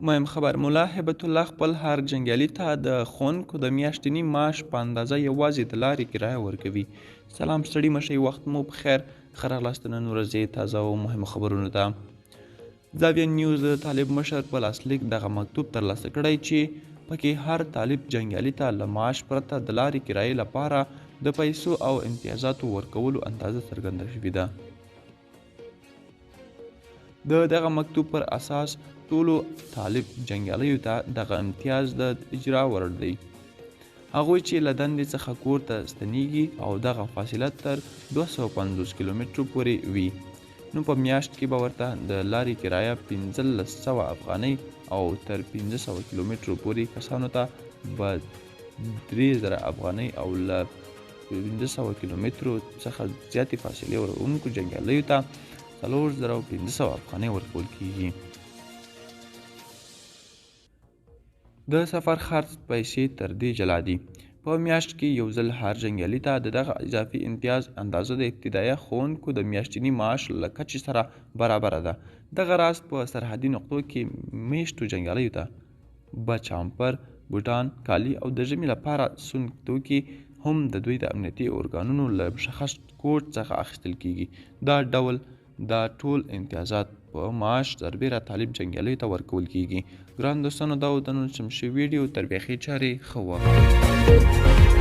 مهم خبر مولا هیبت الله خپل هر جنګیالي ته د ښوونکو د میاشتني معاش په اندازه یوازې د لارې کرایه ورکوي. سلام ستړي مشئ، وخت مو بخیر. ښه راغلاست نن ورځې تازه او مهمو خبرونو ته. زاویه نیوز د طالب مشر په لاسلیک دغه مکتوب ترلاسه کړی چې پکې هر طالب جنګیالي ته له معاش پرته د لارې کرایې لپاره د پیسو او امتیازاتو ورکولو اندازه څرګنده شوې ده. د دغه مکتوب پر اساس ټولو طالب جنګیالیو ته دغه امتیاز د اجرا وړ دی. هغوی چې له دندې څخه کور ته ستنیږي او دغه فاصله تر 250 کیلومترو پورې وي، نو په میاشت کې به ورته د لارې کرایه 1500 افغانۍ او تر 500 کیلومترو پورې کسانو ته به 3000 افغانۍ او له 500 کیلومترو څخه زیاتې فاصلې وړونکو جنګیالیو ته 4500 افغانۍ ورکول کیږي. د سفر خرڅ پیسې تر دې جلا دي. په میاشت کې یو ځل هر جنګیالي ته د دغه اضافي امتیاز اندازه د ابتدایه ښوونکو د میاشتني معاش له کچې سره برابره ده. دغه راز په سرحدي نقطو کې میشتو جنګیالیو ته به چامپر، بوټان، کالي او د ژمي لپاره سون توکي هم د دوی د امنیتي ارګانونو له مشخص کوډ څخه اخیستل کیږي. دا ټول امتیازات په معاش سربیره طالب جنګیالیو ته ورکول کیږي. ګران دوستانو، دا و د نن شم شوي ویډیو تر بیخي چارې ښه وخت.